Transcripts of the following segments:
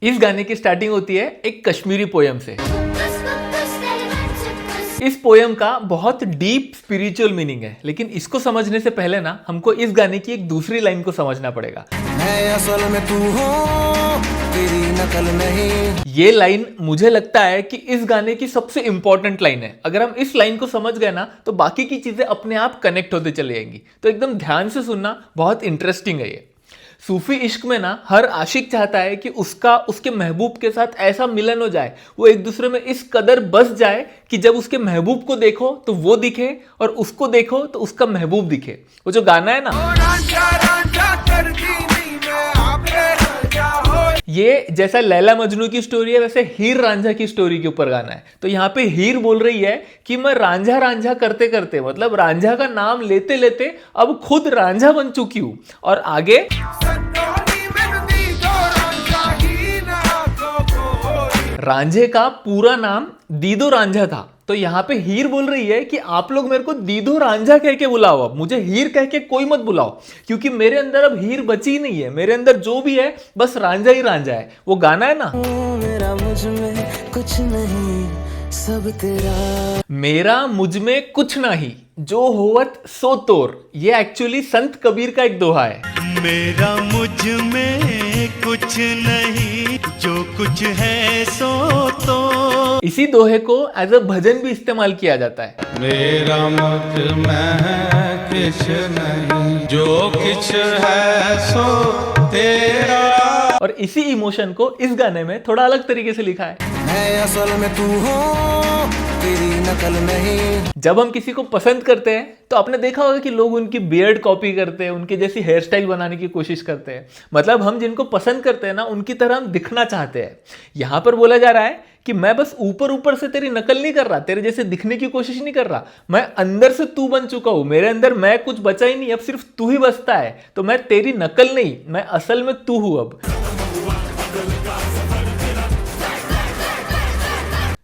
इस गाने की स्टार्टिंग होती है एक कश्मीरी पोयम से। इस पोयम का बहुत डीप स्पिरिचुअल मीनिंग है, लेकिन इसको समझने से पहले ना हमको इस गाने की एक दूसरी लाइन को समझना पड़ेगा। मैं असल में तू हूँ, तेरी नकल नहीं। ये लाइन मुझे लगता है कि इस गाने की सबसे इंपॉर्टेंट लाइन है। अगर हम इस लाइन को समझ गए ना तो बाकी की चीजें अपने आप कनेक्ट होते चली जाएंगी। तो एकदम ध्यान से सुनना, बहुत इंटरेस्टिंग है ये। सूफी इश्क में ना हर आशिक चाहता है कि उसका उसके महबूब के साथ ऐसा मिलन हो जाए, वो एक दूसरे में इस कदर बस जाए कि जब उसके महबूब को देखो तो वो दिखे और उसको देखो तो उसका महबूब दिखे। वो जो गाना है ना, ये जैसा लैला मजनू की स्टोरी है वैसे हीर रांझा की स्टोरी के ऊपर गाना है। तो यहाँ पे हीर बोल रही है कि मैं रांझा रांझा करते करते, मतलब रांझा का नाम लेते लेते अब खुद रांझा बन चुकी हूं। और आगे रांझे का पूरा नाम दीदो रांझा था। तो यहाँ पे हीर बोल रही है कि आप लोग मेरे को दीदो रांझा कह के बुलाओ, अब मुझे हीर कह के कोई मत बुलाओ, क्योंकि मेरे अंदर अब हीर बची ही नहीं है। मेरे अंदर जो भी है बस रांझा ही रांझा है। वो गाना है ना, मेरा मुझ में कुछ नहीं, सब तेरा। मेरा मुझ में कुछ नहीं, जो होवत सो तोर। ये एक्चुअली संत कबीर का एक दोहा है। मेरा मुझ में कुछ नहीं, जो कुछ है सो तो। इसी दोहे को एज अ भजन भी इस्तेमाल किया जाता है। मेरा मुझ में कुछ नहीं, जो कुछ है सो तेरा। और इसी इमोशन को इस गाने में थोड़ा अलग तरीके से लिखा है। मैं असल में तू हूँ, तेरी नकल नहीं। जब हम किसी को पसंद करते हैं तो आपने देखा होगा कि लोग उनकी बियर्ड कॉपी करते हैं, उनके जैसी हेयर स्टाइल बनाने की कोशिश करते हैं। मतलब हम जिनको पसंद करते हैं ना उनकी तरह हम दिखना चाहते हैं। यहां पर बोला जा रहा है कि मैं बस ऊपर ऊपर से तेरी नकल नहीं कर रहा, तेरे जैसे दिखने की कोशिश नहीं कर रहा, मैं अंदर से तू बन चुका हूं। मेरे अंदर मैं कुछ बचा ही नहीं, अब सिर्फ तू ही बचता है। तो मैं तेरी नकल नहीं, मैं असल में तू हूं अब।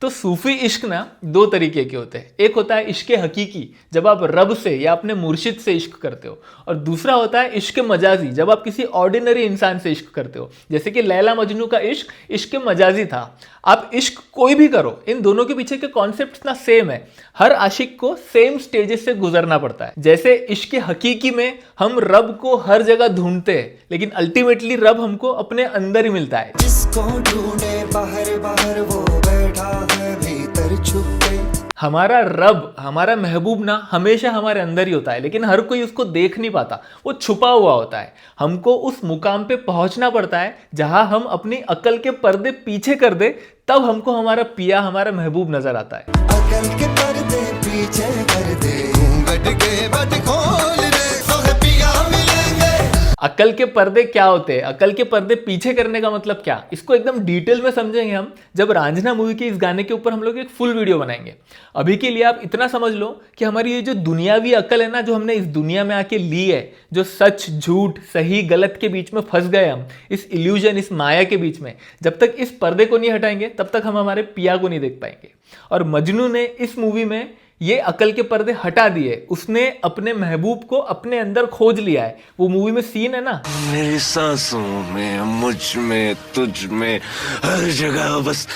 तो सूफी इश्क ना दो तरीके के होते हैं। एक होता है इश्क हकीकी, जब आप रब से या अपने मुर्शिद से इश्क करते हो, और दूसरा होता है इश्क मजाजी, जब आप किसी ऑर्डिनरी इंसान से इश्क करते हो। जैसे कि लैला मजनू का इश्क इश्क मजाजी था। आप इश्क कोई भी करो, इन दोनों के पीछे के कॉन्सेप्ट ना सेम है। हर आशिक को सेम स्टेजेस से गुजरना पड़ता है। जैसे इश्क हकीकी में हम रब को हर जगह ढूंढते हैं, लेकिन अल्टीमेटली रब हमको अपने अंदर ही मिलता है। जिसको ढूंढे बाहर बाहर, वो बैठा है भीतर छुप के। हमारा रब, हमारा महबूब ना हमेशा हमारे अंदर ही होता है, लेकिन हर कोई उसको देख नहीं पाता, वो छुपा हुआ होता है। हमको उस मुकाम पे पहुंचना पड़ता है जहां हम अपनी अकल के पर्दे पीछे कर दे, तब हमको हमारा पिया, हमारा महबूब नजर आता है। अकल के पर्दे पीछे कर दे, बट के बट खोल दे, तो पिया मिलेंगे। अकल के पर्दे क्या होते हैं? अकल के पर्दे पीछे करने का मतलब क्या, इसको एकदम डिटेल में समझेंगे हम जब रांझना मूवी के इस गाने के ऊपर हम लोग एक फुल वीडियो बनाएंगे। अभी के लिए आप इतना समझ लो कि हमारी ये जो दुनियावी अकल है ना, जो हमने इस दुनिया में आके ली है, जो सच झूठ सही गलत के बीच में फंस गए हम, इस इल्यूजन, इस माया के बीच में, जब तक इस पर्दे को नहीं हटाएंगे तब तक हम हमारे पिया को नहीं देख पाएंगे। और मजनू ने इस मूवी में ये अकल के पर्दे हटा दिए, उसने अपने महबूब को अपने अंदर खोज लिया है। वो मूवी में सीन है ना, मेरी सांसों में, मुझ में, तुझ में, हर जगह बस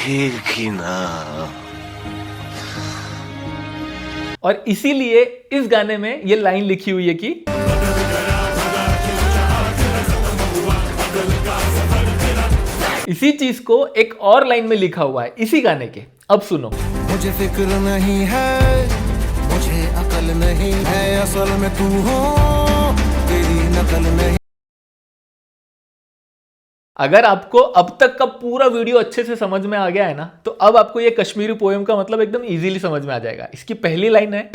एक ही नाम। और इसीलिए इस गाने में ये लाइन लिखी हुई है कि इसी चीज को एक और लाइन में लिखा हुआ है इसी गाने के। अब सुनो, मुझे फिक्र नहीं है, मुझे अकल नहीं है, असल में तू हूँ, तेरी नकल नहीं। अगर आपको अब तक का पूरा वीडियो अच्छे से समझ में आ गया है ना, तो अब आपको ये कश्मीरी पोएम का मतलब एकदम इजीली समझ में आ जाएगा। इसकी पहली लाइन है,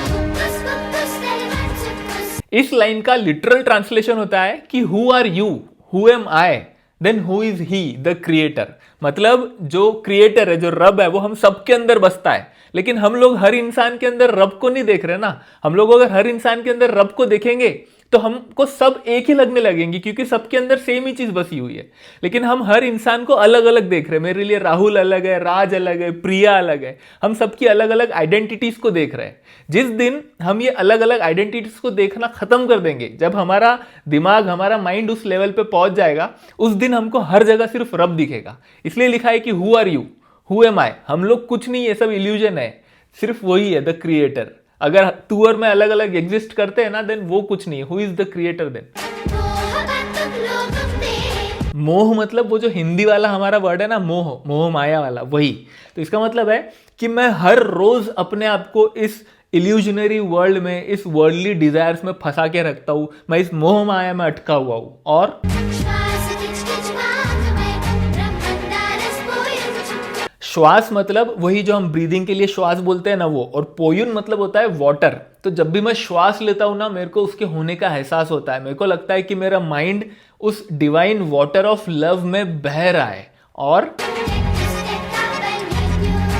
इस लाइन का लिटरल ट्रांसलेशन होता है कि who are you, who am I, then who is he the creator. मतलब जो क्रिएटर है, जो रब है, वो हम सबके अंदर बसता है, लेकिन हम लोग हर इंसान के अंदर रब को नहीं देख रहे ना। हम लोग अगर हर इंसान के अंदर रब को देखेंगे तो हमको सब एक ही लगने लगेंगे क्योंकि सबके अंदर सेम ही चीज बसी हुई है। लेकिन हम हर इंसान को अलग अलग देख रहे हैं। मेरे लिए राहुल अलग है, राज अलग है, प्रिया अलग है। हम सबकी अलग अलग आइडेंटिटीज को देख रहे हैं। जिस दिन हम ये अलग अलग आइडेंटिटीज को देखना खत्म कर देंगे, जब हमारा दिमाग, हमारा माइंड उस लेवल पे पहुंच जाएगा, उस दिन हमको हर जगह सिर्फ रब दिखेगा। इसलिए लिखा है कि who are you, who am I. हम लोग कुछ नहीं, ये सब इल्यूजन है, सिर्फ वही है द क्रिएटर। अगर तू और मैं अलग अलग एग्जिस्ट करते हैं ना, देन वो कुछ नहीं है। Who is the creator then? मोह मतलब वो जो हिंदी वाला हमारा वर्ड है ना, मोह, मोह माया वाला, वही। तो इसका मतलब है कि मैं हर रोज अपने आप को इस इल्यूजनरी वर्ल्ड में, इस वर्ल्डली डिजायर्स में फंसा के रखता हूं। मैं इस मोह माया में अटका हुआ हूं। और श्वास मतलब वही जो हम ब्रीदिंग के लिए श्वास बोलते हैं ना, वो। और पोयुन मतलब होता है वाटर। तो जब भी मैं श्वास लेता हूं ना, मेरे को उसके होने का एहसास होता है। मेरे को लगता है कि मेरा माइंड उस डिवाइन वाटर ऑफ लव में बह रहा है। और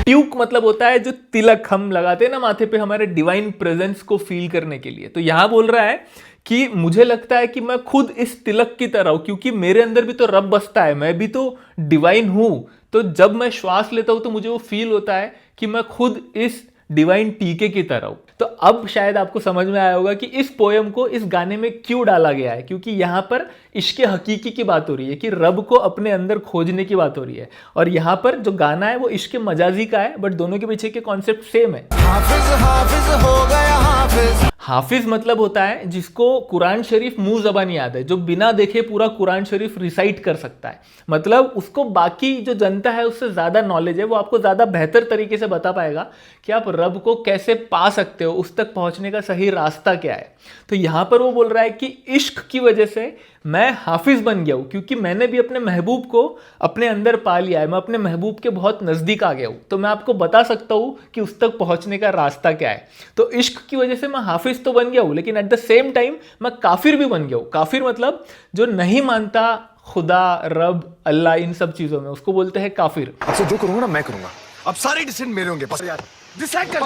ट्यूक मतलब होता है जो तिलक हम लगाते हैं ना माथे पे, हमारे डिवाइन प्रेजेंस को फील करने के लिए। तो यहां बोल रहा है कि मुझे लगता है कि मैं खुद इस तिलक की तरह हूं, क्योंकि मेरे अंदर भी तो रब बसता है, मैं भी तो डिवाइन हूं। तो जब मैं श्वास लेता हूं तो मुझे वो फील होता है कि मैं खुद इस डिवाइन टीके की तरह हूं। तो अब शायद आपको समझ में आया होगा कि इस पोयम को इस गाने में क्यों डाला गया है, क्योंकि यहां पर इश्क हकीकी की बात हो रही है, कि रब को अपने अंदर खोजने की बात हो रही है। और यहां पर जो गाना है वो इश्क मजाजी का है, बट दोनों के पीछे के कॉन्सेप्ट सेम है। हाफिज हाफिज हो गया हाफिज। हाफिज मतलब होता है जिसको कुरान शरीफ मुंह ज़बानी याद है, जो बिना देखे पूरा कुरान शरीफ रिसाइट कर सकता है। मतलब उसको बाकी जो जनता है उससे ज़्यादा नॉलेज है, वो आपको ज़्यादा बेहतर तरीके से बता पाएगा कि आप रब को कैसे पा सकते हो, उस तक पहुंचने का सही रास्ता क्या है। तो यहाँ पर वो बोल रहा है कि इश्क की वजह से मैं हाफिज बन गया हूँ, क्योंकि मैंने भी अपने महबूब को अपने अंदर पा लिया है। मैं अपने महबूब के बहुत नज़दीक आ गया हूँ, तो मैं आपको बता सकता हूँ कि उस तक पहुँचने का रास्ता क्या है। तो इश्क की वजह से मैं हाफिज तो बन गया हूँ, लेकिन एट द सेम टाइम मैं काफिर भी बन गया हूँ। काफिर मतलब जो नहीं मानता खुदा, रब, अल्लाह, इन सब चीज़ों में, उसको बोलते हैं काफिर। अच्छा जो करूंगा ना मैं करूंगा। अब सारे डिसीजन मेरे होंगे। बस यार डिसाइड कर।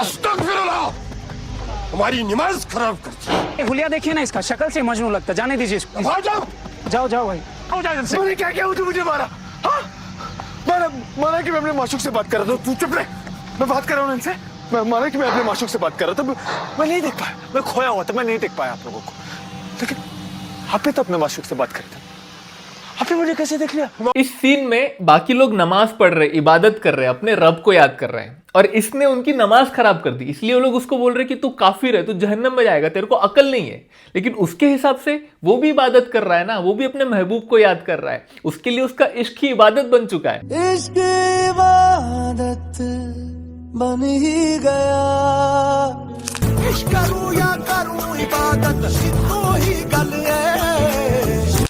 हमारी नमाज खराब करती। हुलिया देखिए ना, इसका शक्ल से मजनू लगता है। जाने दीजिए इसको। जाओ जाओ जाओ भाई, आओ जाओ इधर से। मैंने क्या किया? मुझे मारा। हाँ माना कि मैं अपने माशूक से बात कर रहा था। तू चुप रहे, मैं बात कर रहा हूँ इनसे। मैं माना कि मैं अपने माशूक से बात कर रहा था। मैं नहीं देख पाया, मैं खोया हुआ था, मैं नहीं देख पाया आप लोगों को। लेकिन आपने तो अपने माशूक से बात करी थी, आपने मुझे कैसे देख लिया? इस सीन में बाकी लोग नमाज पढ़ रहे, इबादत कर रहे हैं, अपने रब को याद कर रहे हैं, और इसने उनकी नमाज खराब कर दी। इसलिए वो लोग उसको बोल रहे कि तू काफिर है, तू जहन्नम में जाएगा, तेरे को अकल नहीं है। लेकिन उसके हिसाब से वो भी इबादत कर रहा है ना, वो भी अपने महबूब को याद कर रहा है। उसके लिए उसका इश्क ही इबादत बन चुका है। इश्क इबादत बन ही गया। इश्क करूं या करूं इबादत, तो ही गल है।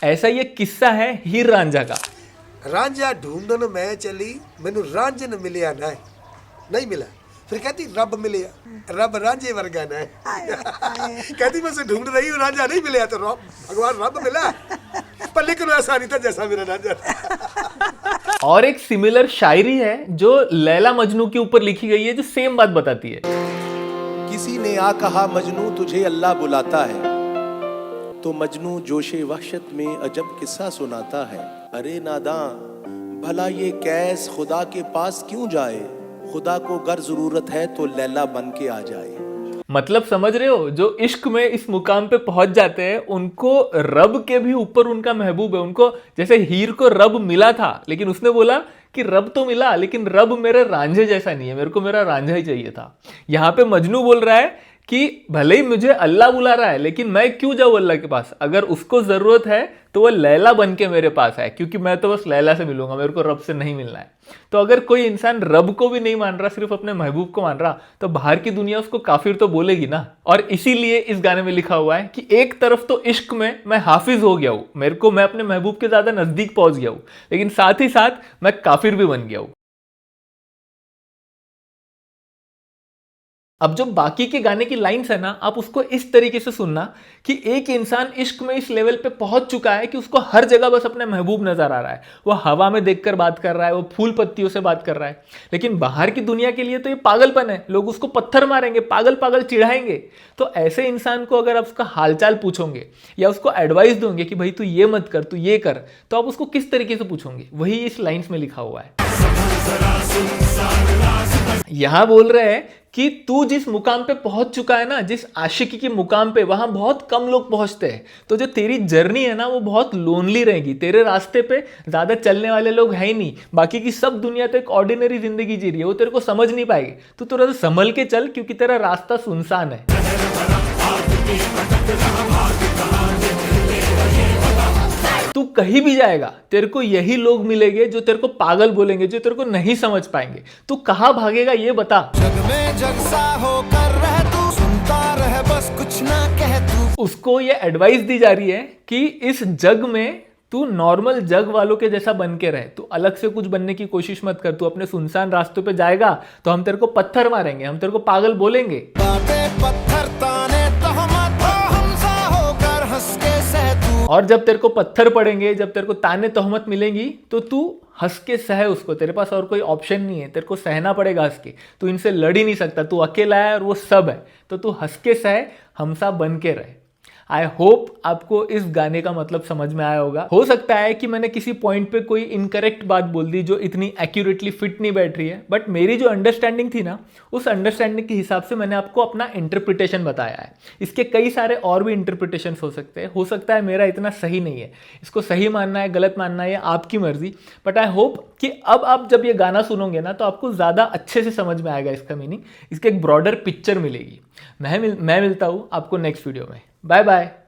ऐसा ये किस्सा है हीर रांझा का। रांझा ढूंढन मैं चली, मैनू रांझन मिलिया ना, नहीं मिला। फिर कहती रब मिलिया, रब रांझे वर्गा ना है। कहती मैं उसे ढूंढ रही हूँ, रांझा नहीं मिलिया, तो भगवान रब मिला। पर लेकिन ऐसा नहीं था जैसा मेरा रांझा था। और एक सिमिलर शायरी है जो लैला मजनू के ऊपर लिखी गई है, जो सेम बात बताती है। किसी ने आ कहा मजनू तुझे अल्लाह बुलाता है, तो मजनू जोशे वहशत में अजब किस्सा सुनाता है। अरे नादां भला ये कैस खुदा के पास क्यों जाए, खुदा को गर जरूरत है तो लैला बन के आ जाए। मतलब समझ रहे हो, जो इश्क में इस मुकाम पे पहुंच जाते हैं, उनको रब के भी ऊपर उनका महबूब है। उनको जैसे हीर को रब मिला था, लेकिन उसने बोला कि रब तो मिला, लेकिन रब मेरे रांझे जैसा नहीं है, मेरे को मेरा रांझा ही चाहिए था। यहाँ पे मजनू बोल रहा है कि भले ही मुझे अल्लाह बुला रहा है, लेकिन मैं क्यों जाऊँ अल्लाह के पास? अगर उसको जरूरत है तो वो लैला बन के मेरे पास है, क्योंकि मैं तो बस लैला से मिलूंगा, मेरे को रब से नहीं मिलना है। तो अगर कोई इंसान रब को भी नहीं मान रहा, सिर्फ अपने महबूब को मान रहा, तो बाहर की दुनिया उसको काफिर तो बोलेगी ना। और इसीलिए इस गाने में लिखा हुआ है कि एक तरफ तो इश्क में मैं हाफिज हो गया हूँ, मैं अपने महबूब के ज्यादा नजदीक पहुंच गया हूँ, लेकिन साथ ही साथ मैं काफिर भी बन गया हूँ। अब जो बाकी के गाने की लाइंस है ना, आप उसको इस तरीके से सुनना कि एक इंसान इश्क में इस लेवल पे पहुंच चुका है कि उसको हर जगह बस अपने महबूब नजर आ रहा है। वो हवा में देखकर बात कर रहा है, वो फूल पत्तियों से बात कर रहा है। लेकिन बाहर की दुनिया के लिए तो ये पागलपन है, लोग उसको पत्थर मारेंगे, पागल पागल चिढ़ाएंगे। तो ऐसे इंसान को अगर आप उसका हालचाल पूछोगे या उसको एडवाइस दोगे कि भाई तू ये मत कर, तू ये कर, तो आप उसको किस तरीके से पूछोगे? वही इस लाइंस में लिखा हुआ है। यहां बोल रहे हैं कि तू जिस मुकाम पे पहुंच चुका है ना, जिस आशिकी के मुकाम पे, वहां बहुत कम लोग पहुंचते हैं। तो जो तेरी जर्नी है ना, वो बहुत लोनली रहेगी। तेरे रास्ते पे ज्यादा चलने वाले लोग हैं ही नहीं। बाकी की सब दुनिया तो एक ऑर्डिनरी जिंदगी जी रही है, वो तेरे को समझ नहीं पाएगी। तू थोड़ा सा संभल के चल, क्योंकि तेरा रास्ता सुनसान है। तू कहीं भी जाएगा, तेरे को यही लोग मिलेंगे जो तेरे को पागल बोलेंगे, जो तेरे को नहीं समझ पाएंगे। तू कहाँ भागेगा ये बता। जग में जग सा होकर रह तू, सुनता रह बस कुछ ना कह तू। उसको ये एडवाइस दी जा रही है कि इस जग में तू नॉर्मल जग वालों के जैसा बन के रहे। तू अलग से कुछ बनने की कोशिश मत कर। तू अपने सुनसान रास्तों पे जाएगा तो हम तेरे को पत्थर मारेंगे, हम तेरे को पागल बोलेंगे। बातें पत्थर ताने तहमत, हमसा होकर हंस के सह तू। और जब तेरे को पत्थर पड़ेंगे, जब तेरे को ताने तोहमत मिलेंगी, तो तू हंस के सह उसको। तेरे पास और कोई ऑप्शन नहीं है, तेरे को सहना पड़ेगा हंस के। तू इनसे लड़ ही नहीं सकता, तू अकेला है और वो सब है। तो तू हंस के सह, हमसा बन के रहे। आई होप आपको इस गाने का मतलब समझ में आया होगा। हो सकता है कि मैंने किसी पॉइंट पे कोई इनकरेक्ट बात बोल दी जो इतनी एक्यूरेटली फिट नहीं बैठ रही है, बट मेरी जो अंडरस्टैंडिंग थी ना, उस अंडरस्टैंडिंग के हिसाब से मैंने आपको अपना इंटरप्रिटेशन बताया है। इसके कई सारे और भी इंटरप्रिटेशन हो सकते हैं। हो सकता है मेरा इतना सही नहीं है, इसको सही मानना है गलत मानना है ये आपकी मर्जी। बट आई होप कि अब आप जब ये गाना सुनोगे ना, तो आपको ज़्यादा अच्छे से समझ में आएगा इसका मीनिंग, इसकी एक ब्रॉडर पिक्चर मिलेगी। मैं मिलता हूँ आपको नेक्स्ट वीडियो में। Bye bye.